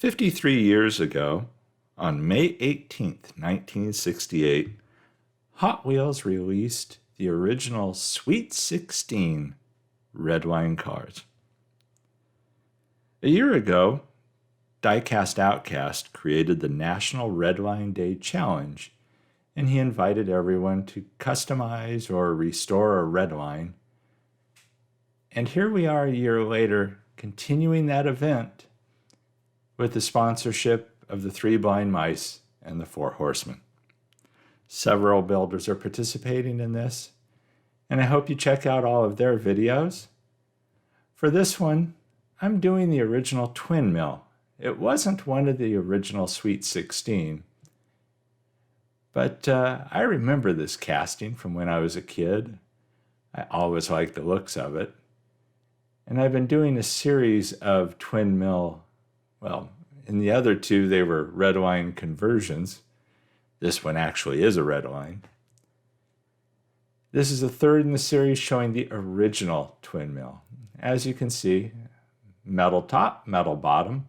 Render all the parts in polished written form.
53 years ago, on May 18th, 1968, Hot Wheels released the original Sweet 16 Redline cars. A year ago, Diecast Outcast created the National Redline Day Challenge, and he invited everyone to customize or restore a redline. And here we are a year later, continuing that event with the sponsorship of the Three Blind Mice and the Four Horsemen. Several builders are participating in this, and I hope you check out all of their videos. For this one, I'm doing the original twin mill. It wasn't one of the original Sweet 16, but I remember this casting from when I was a kid. I always liked the looks of it. And I've been doing a series of twin mill, well, in the other two, they were redline conversions. This one actually is a redline. This is the third in the series showing the original twin mill. As you can see, metal top, metal bottom,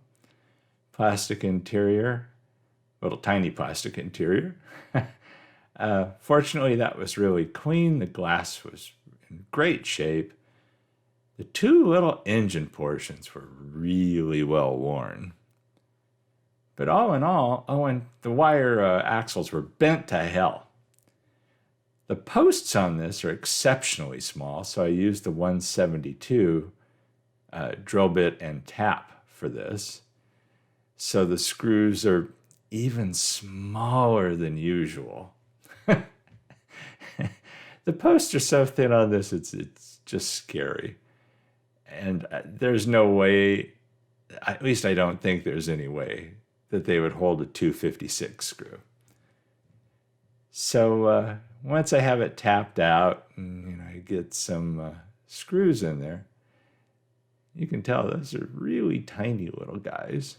plastic interior, little tiny plastic interior. Fortunately, that was really clean. The glass was in great shape. The two little engine portions were really well worn. But all in all, and the wire axles were bent to hell. The posts on this are exceptionally small, so I used the 172 drill bit and tap for this. So the screws are even smaller than usual. The posts are so thin on this, it's just scary. And there's no way, at least I don't think there's any way, that they would hold a 256 screw. So once I have it tapped out and I get some screws in there, you can tell those are really tiny little guys.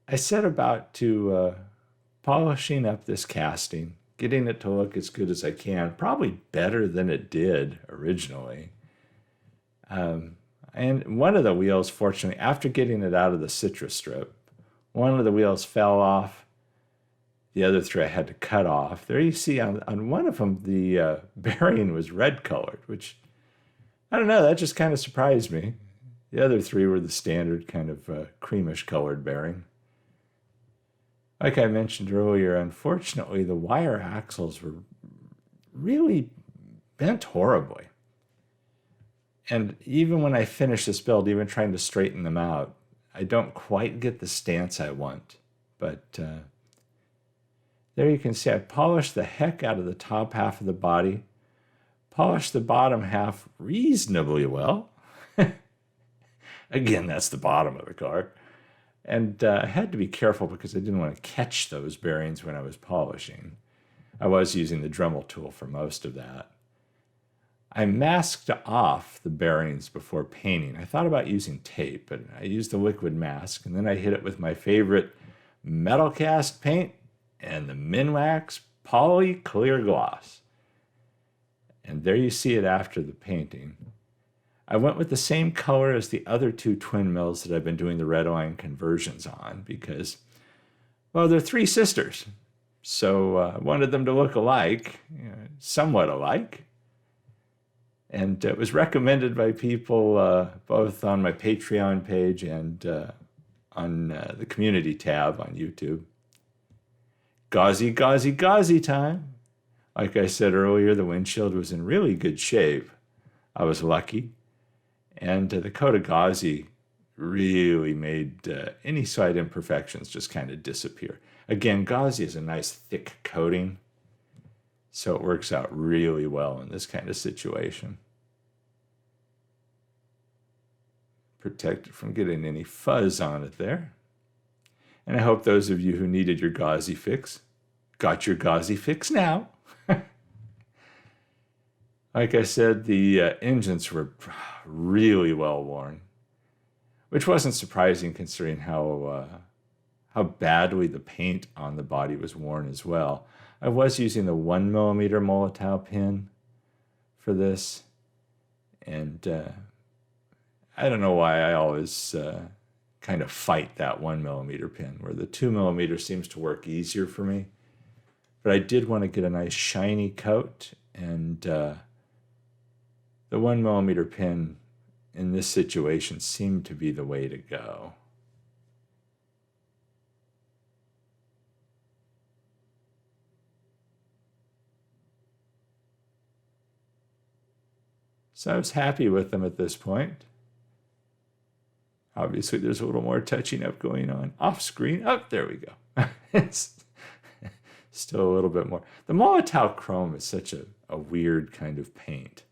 I set about to polishing up this casting, getting it to look as good as I can, probably better than it did originally. And one of the wheels, fortunately, after getting it out of the citrus strip, one of the wheels fell off. The other three I had to cut off. There you see on one of them, the bearing was red colored, which, I don't know, that just kind of surprised me. The other three were the standard kind of creamish colored bearing. Like I mentioned earlier, unfortunately, the wire axles were really bent horribly. And even when I finish this build, even trying to straighten them out, I don't quite get the stance I want. But there you can see I polished the heck out of the top half of the body, polished the bottom half reasonably well. Again, that's the bottom of the car. And I had to be careful because I didn't want to catch those bearings when I was polishing. I was using the Dremel tool for most of that. I masked off the bearings before painting. I thought about using tape, but I used a liquid mask, and then I hit it with my favorite metal cast paint and the Minwax Poly Clear Gloss. And there you see it after the painting. I went with the same color as the other two twin mills that I've been doing the redline conversions on because, well, they're three sisters. So I wanted them to look alike, somewhat alike. And it was recommended by people both on my Patreon page and on the community tab on YouTube. Gauzy, gauzy, gauzy time. Like I said earlier, the windshield was in really good shape. I was lucky. And the coat of gauzy really made any slight imperfections just kind of disappear. Again, gauzy is a nice thick coating, so it works out really well in this kind of situation. Protect it from getting any fuzz on it there. And I hope those of you who needed your gauzy fix got your gauzy fix now. Like I said, the engines were really well worn, which wasn't surprising considering how badly the paint on the body was worn as well. I was using the 1mm Molotow pin for this, and I don't know why I always kind of fight that 1mm pin, where the 2mm seems to work easier for me. But I did want to get a nice shiny coat, and the 1mm pin in this situation seemed to be the way to go. So I was happy with them at this point. Obviously, there's a little more touching up going on off screen. Oh, there we go. It's still a little bit more. The Molotow Chrome is such a weird kind of paint.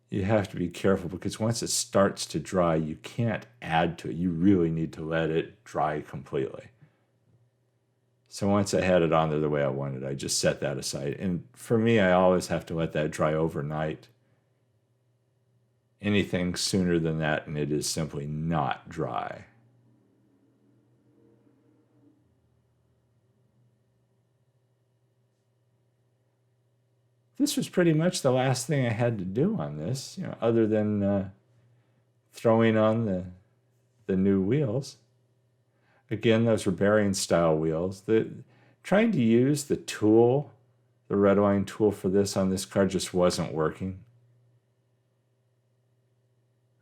You have to be careful because once it starts to dry, you can't add to it. You really need to let it dry completely. So once I had it on there the way I wanted, I just set that aside. And for me, I always have to let that dry overnight. Anything sooner than that, and it is simply not dry. This was pretty much the last thing I had to do on this, other than throwing on the new wheels. Again, those were bearing style wheels. Trying to use the tool, the Redline tool for this on this car just wasn't working.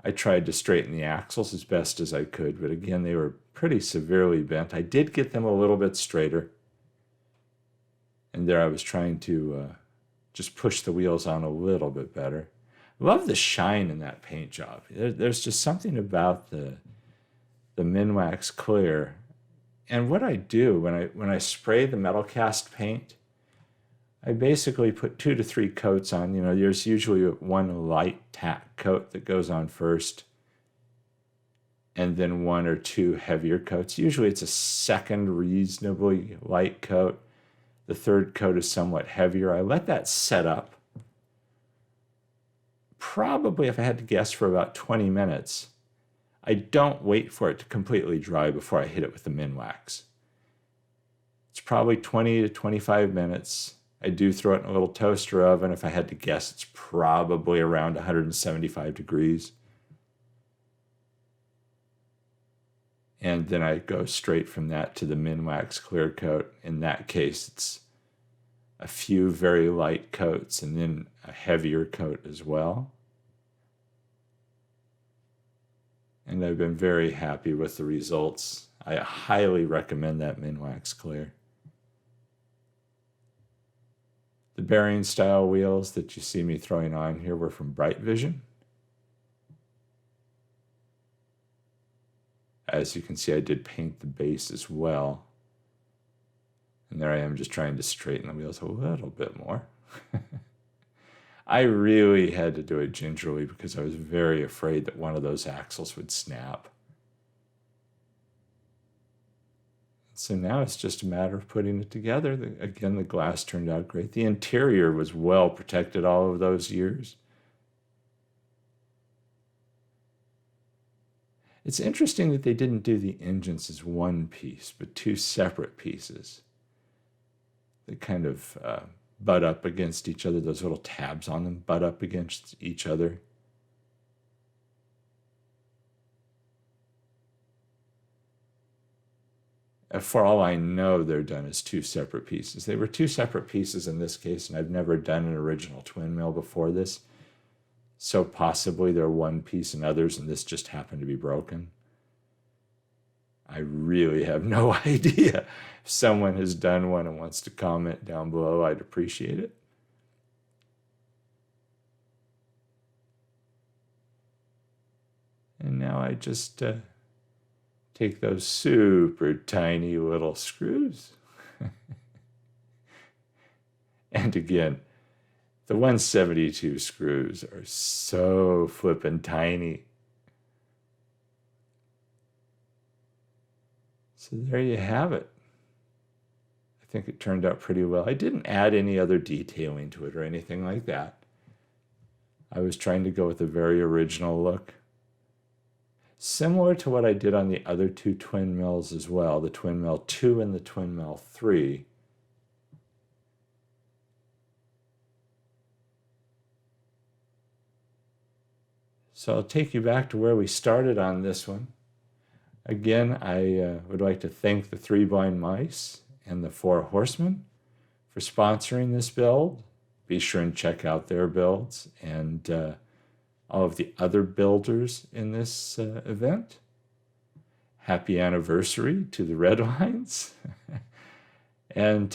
I tried to straighten the axles as best as I could, but again, they were pretty severely bent. I did get them a little bit straighter. And there I was trying to just push the wheels on a little bit better. Love the shine in that paint job. There's just something about the Minwax Clear. And what I do when I spray the metal cast paint, I basically put 2 to 3 coats on. There's usually one light tack coat that goes on first, and then 1 or 2 heavier coats. Usually it's a second reasonably light coat. The third coat is somewhat heavier. I let that set up, probably, if I had to guess, for about 20 minutes. I don't wait for it to completely dry before I hit it with the Minwax. It's probably 20 to 25 minutes. I do throw it in a little toaster oven. If I had to guess, it's probably around 175 degrees. And then I go straight from that to the Minwax clear coat. In that case, it's a few very light coats and then a heavier coat as well. And I've been very happy with the results. I highly recommend that Minwax Clear. The bearing style wheels that you see me throwing on here were from Bright Vision. As you can see, I did paint the base as well. And there I am just trying to straighten the wheels a little bit more. I really had to do it gingerly because I was very afraid that one of those axles would snap. So now it's just a matter of putting it together. Again, the glass turned out great. The interior was well protected all of those years. It's interesting that they didn't do the engines as one piece, but 2 separate pieces. They kind of butt up against each other. Those little tabs on them butt up against each other. For all I know, they're done as 2 separate pieces. They were 2 separate pieces in this case, and I've never done an original twin mill before this. So possibly they're one piece in others, and this just happened to be broken. I really have no idea. If someone has done one and wants to comment down below, I'd appreciate it. And now I just take those super tiny little screws. And again, the 172 screws are so flippin' tiny. So there you have it. I think it turned out pretty well. I didn't add any other detailing to it or anything like that. I was trying to go with a very original look. Similar to what I did on the other 2 twin mills as well, the twin mill 2 and the twin mill 3. So I'll take you back to where we started on this one. Again, I would like to thank the Three Blind Mice and the Four Horsemen for sponsoring this build. Be sure and check out their builds and all of the other builders in this event. Happy anniversary to the Redlines. And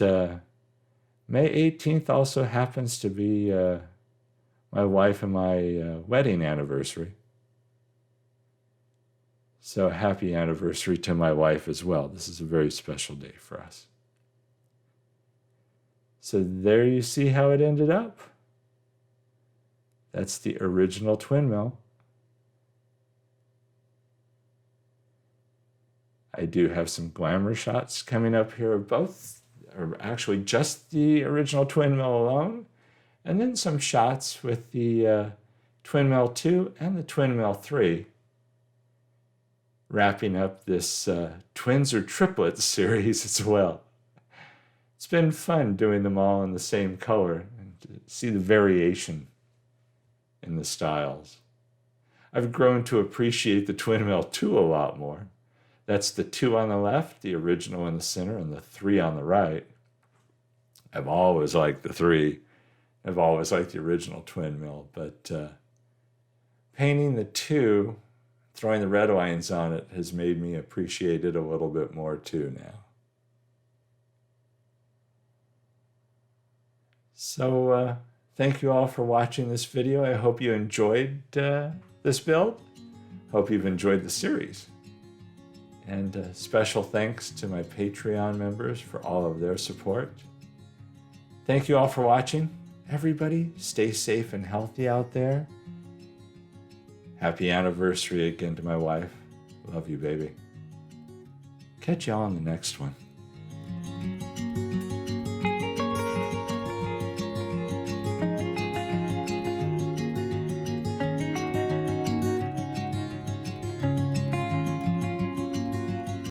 May 18th also happens to be my wife and my wedding anniversary. So happy anniversary to my wife as well. This is a very special day for us. So there you see how it ended up. That's the original twin mill. I do have some glamour shots coming up here of both, or actually just the original twin mill alone, and then some shots with the twin mill 2 and the twin mill 3, wrapping up this Twins or Triplets series as well. It's been fun doing them all in the same color and to see the variation in the styles. I've grown to appreciate the twin mill 2 a lot more. That's the 2 on the left, the original in the center, and the 3 on the right. I've always liked the 3. I've always liked the original twin mill, but painting the 2, throwing the red lines on it, has made me appreciate it a little bit more too now. So thank you all for watching this video. I hope you enjoyed this build. Hope you've enjoyed the series. And special thanks to my Patreon members for all of their support. Thank you all for watching. Everybody, stay safe and healthy out there. Happy anniversary again to my wife. Love you, baby. Catch you all on the next one.